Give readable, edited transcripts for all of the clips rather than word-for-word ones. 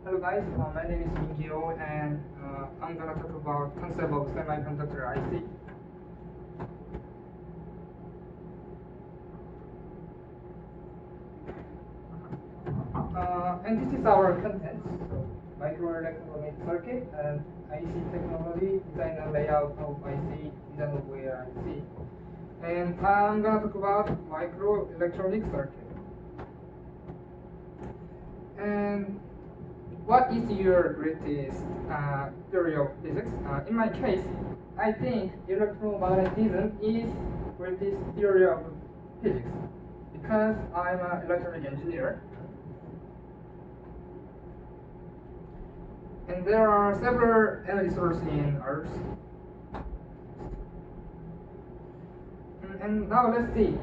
Hello guys, my name is Minjio and I'm gonna talk about concept of semiconductor IC. And this is our content. So microelectronic circuit and IC technology, design and layout of IC, design of where IC. And I'm gonna talk about microelectronic circuit. And what is your greatest theory of physics? In my case, I think electromagnetism is greatest theory of physics because I'm an electronic engineer. And there are several energy sources in Earth. And now let's see.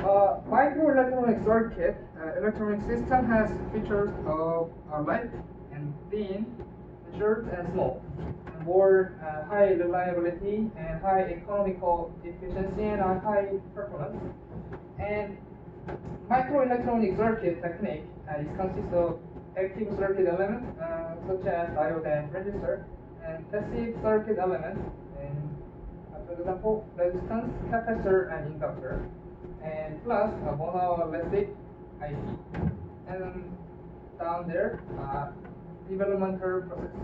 Microelectronic circuit, electronic system has features of light and thin, short and small, and more high reliability and high economical efficiency and high performance. And microelectronic circuit technique is consists of active circuit elements such as diode and resistor, and passive circuit elements, and for example, resistance, capacitor, and inductor, and plus a monolithic IC. And down there, developmental process.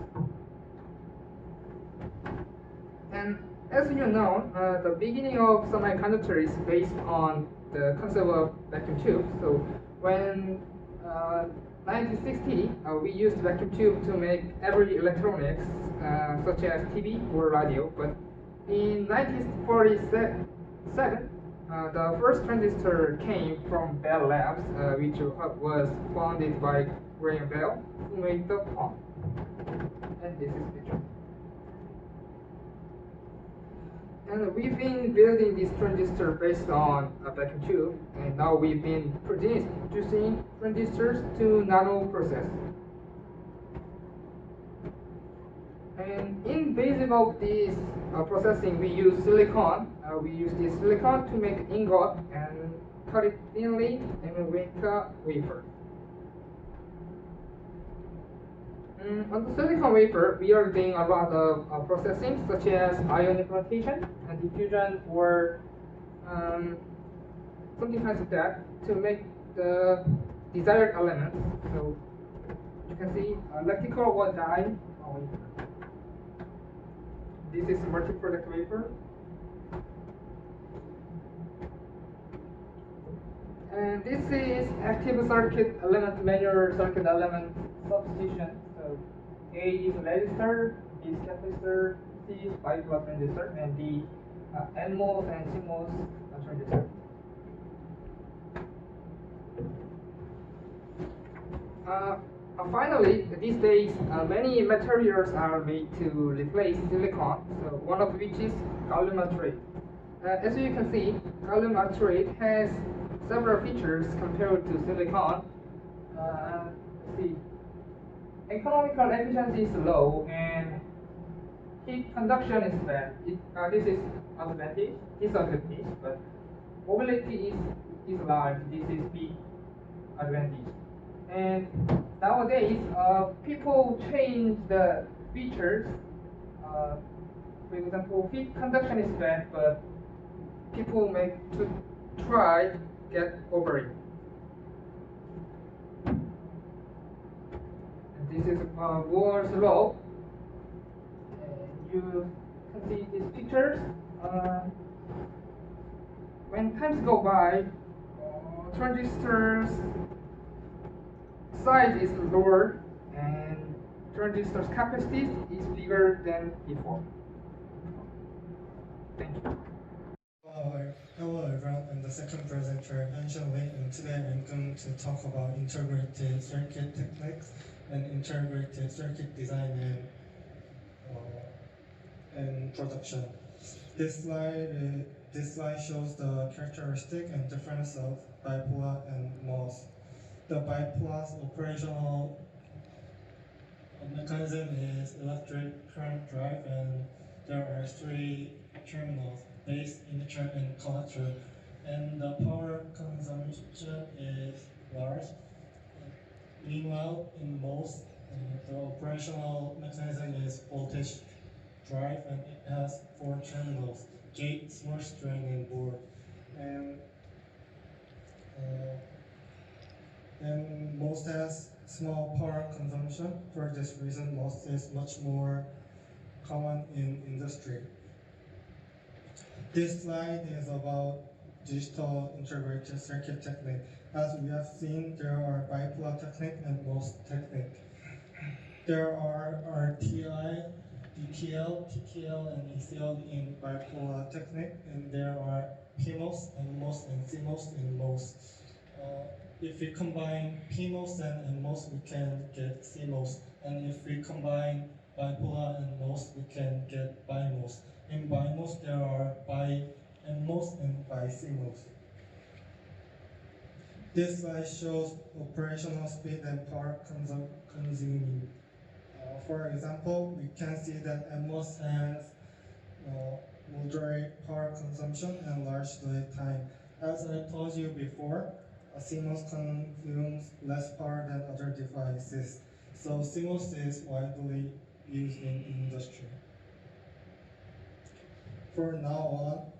And as you know, the beginning of semiconductor is based on the concept of vacuum tube. So when 1960, we used vacuum tube to make every electronics, such as TV or radio. But in 1947, the first transistor came from Bell Labs, which was founded by Graham Bell, who made the pump. And this is picture. And we've been building this transistor based on a vacuum tube, and now we've been producing transistors to nano process. And in basic of this processing, we use silicon. We use this silicon to make ingot and cut it thinly and make a wafer. On the silicon wafer, we are doing a lot of processing, such as ion implantation and diffusion, or something kinds of that, to make the desired elements. So you can see electrical or dye wafer. This is multi-product wafer. And this is active circuit element measure circuit element substitution. So A is resistor, B is capacitor, C is bypass transistor, and D NMOS and CMOS transistor. Finally, these days, many materials are made to replace silicon, so one of which is gallium nitride. As you can see, gallium nitride has several features compared to silicon. Let's see. Economical efficiency is low and heat conduction is bad. This is advantage, disadvantage, but mobility is large. This is big advantage. And nowadays, people change the features. For example, heat conduction is bad, but people make to try get over it. And this is Moore's law. And you can see these pictures. When times go by, transistors size is lower and transistor's capacity is bigger than before. Thank you. Hello everyone, I'm the second presenter, Hanshan Wei, and today I'm going to talk about integrated circuit techniques and integrated circuit design and production. This slide shows the characteristic and difference of bipolar and MOS. The bipolar's operational mechanism is electric current drive, and there are three terminals: base, emitter, and collector. And the power consumption is large. Meanwhile, in MOS, The operational mechanism is voltage drive, and it has 4 channels: gate, source, drain, and board. And uh, and most has small power consumption. For this reason, most is much more common in industry. This slide is about digital integrated circuit technique. As we have seen, there are bipolar technique and MOS technique. There are RTI, DTL, TTL, and ECL in bipolar technique, and there are PMOS and MOS and CMOS in MOS. If we combine PMOS and MOS, we can get CMOS. And if we combine bipolar and MOS, we can get BiMOS. In BiMOS, there are bi-NMOS and bi-CMOS. This slide shows operational speed and power consuming. For example, we can see that NMOS has moderate power consumption and large delay time. As I told you before, CMOS consumes less power than other devices. So CMOS is widely used in industry. For now on,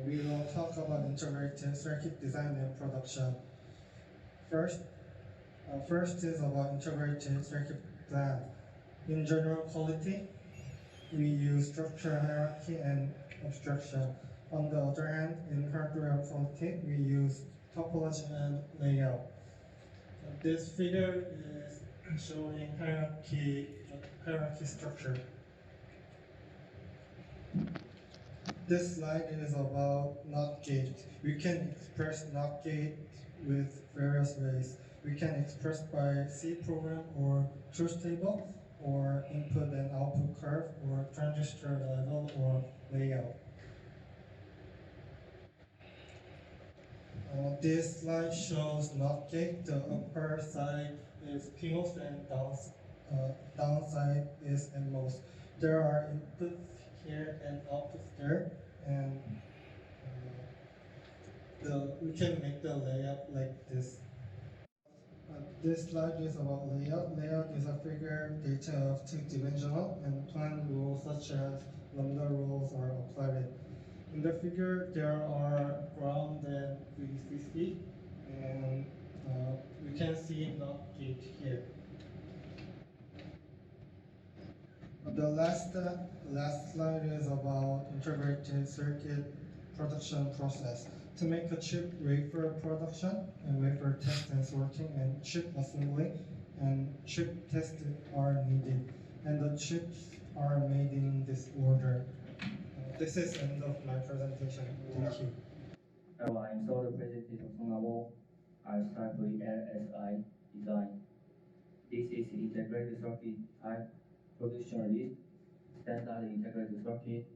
we will talk about integrated circuit design and production. First is about integrated circuit plan. In general quality, we use structure hierarchy and abstraction. On the other hand, in hardware quality, we use topology and layout. This figure is showing hierarchy structure. This slide is about NOT gate. We can express NOT gate with various ways. We can express by C program or truth table, or input and output curve, or transistor level, or layout. This slide shows NOT gate. The upper side is PMOS and downside is NMOS. There are inputs here and outputs there, and we can make the layout like this. This slide is about layout. Layout is a figure data of two-dimensional, and plan rules such as lambda rules are applied. In the figure, there are ground and VCC, and we can see NOT gate here. The last slide is about integrated circuit production process. To make a chip wafer production and wafer test and sorting and chip assembly and chip test are needed, and the chips are made in this order. This is end of my presentation. Thank you. Hello, I'm Solo President of Singapore. I start with LSI design. This is integrated circuit type production list, standard integrated circuit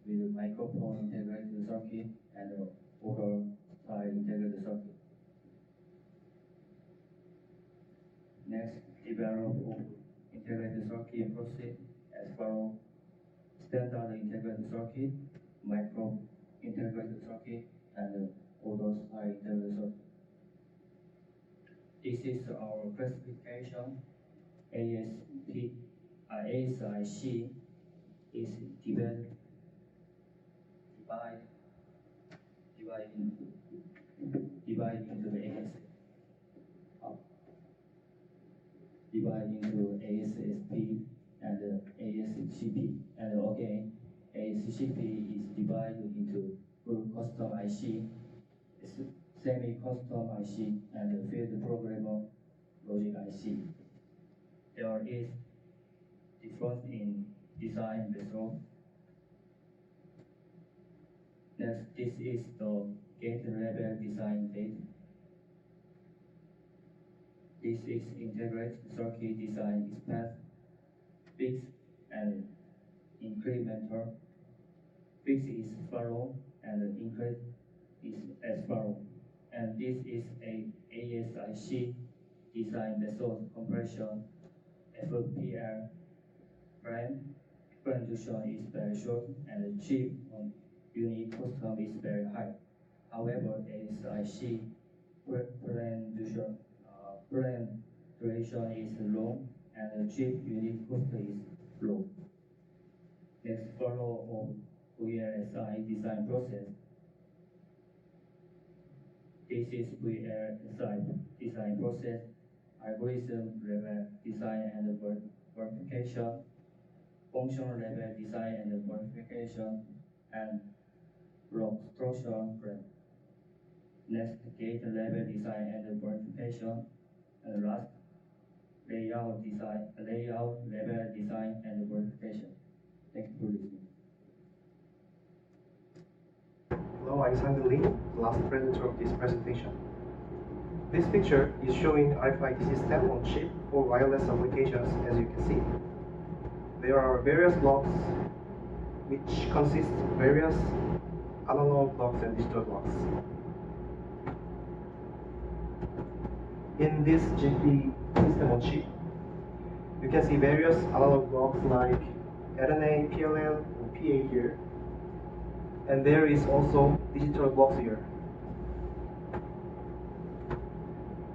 with microphone integrated circuit and auto style integrated circuit. Next, develop integrated circuit process as follows: standard integrated circuit, micro integrated circuit, and auto style integrated circuit. This is our classification. ASIC is divided into AS, divided into ASSP and ASCP, and again ASCP is divided into full custom IC, semi-custom IC, and field programmer logic IC. There is difference in design method. Next, this is the gate level design data. This is integrated circuit design expand, fixed, and incremental. Fixed is follow, and increase is as follow. And this is a ASIC design method compression. FPL frame duration is very short, and the chip on unit custom is very high. However, ASIC frame duration is long, and the chip unit cost is low. Next, follow VLSI design process. This is VLSI design process, algorithm level design and verification, function level design and verification, and block structure graph. Next, gate level design and verification, and last, layout level design and verification. Thank you for listening. Hello, I'm Simon Lee, the last presenter of this presentation. This picture is showing RFID system on chip for wireless applications, as you can see. There are various blocks which consist of various analog blocks and digital blocks. In this GP system on chip, you can see various analog blocks like RNA, PLL, and PA here. And there is also digital blocks here.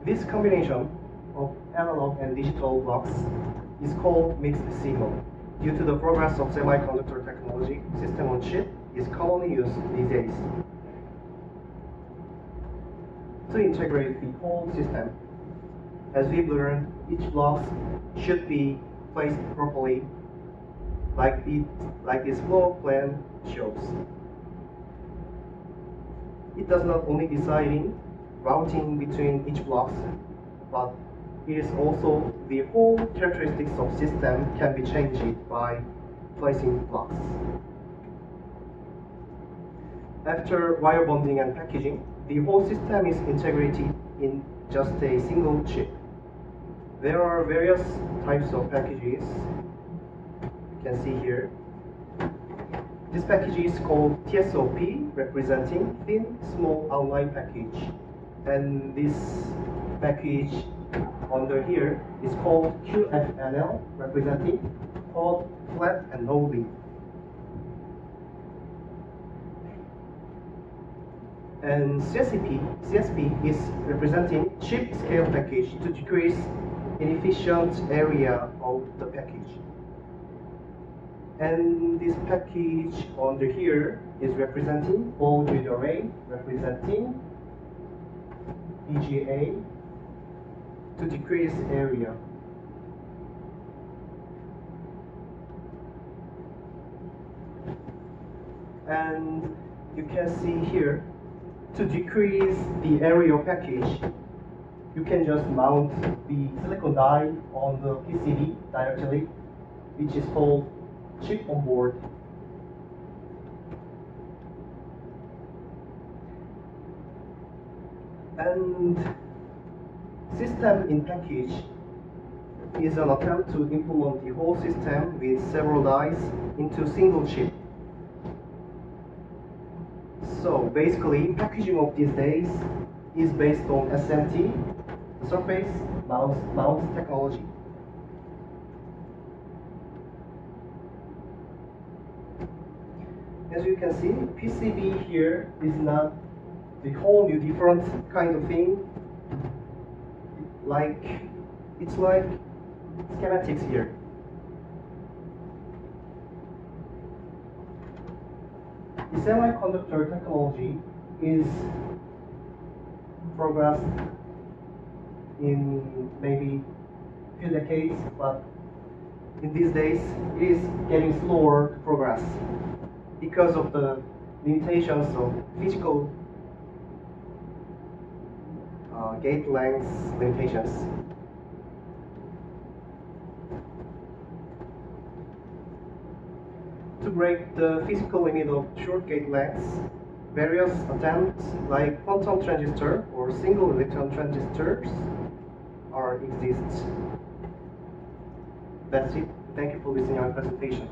This combination of analog and digital blocks is called mixed signal. Due to the progress of semiconductor technology, system on chip is commonly used these days. To integrate the whole system, as we've learned, each block should be placed properly, like this floor plan shows. It does not only deciding routing between each blocks, but it is also the whole characteristics of system can be changed by placing blocks. After wire bonding and packaging, the whole system is integrated in just a single chip. There are various types of packages you can see here. This package is called TSOP, representing thin, small outline package. And this package under here is called QFNL, representing quad, flat, and no leaf. And CSP is representing chip scale package to decrease inefficient area of the package. And this package under here is representing ball grid array, representing BGA to decrease area. And you can see here, to decrease the area package, you can just mount the silicon die on the PCB directly, which is called chip on board. And system in package is an attempt to implement the whole system with several dies into single chip. So basically, packaging of these days is based on SMT, surface mount technology. As you can see, PCB here is not the whole new different kind of thing. It's like schematics here. The semiconductor technology is progressed in maybe few decades, but in these days it is getting slower to progress because of the limitations of physical gate length limitations. To break the physical limit of short gate lengths, various attempts like quantum transistor or single electron transistors exist. That's it. Thank you for listening to our presentation.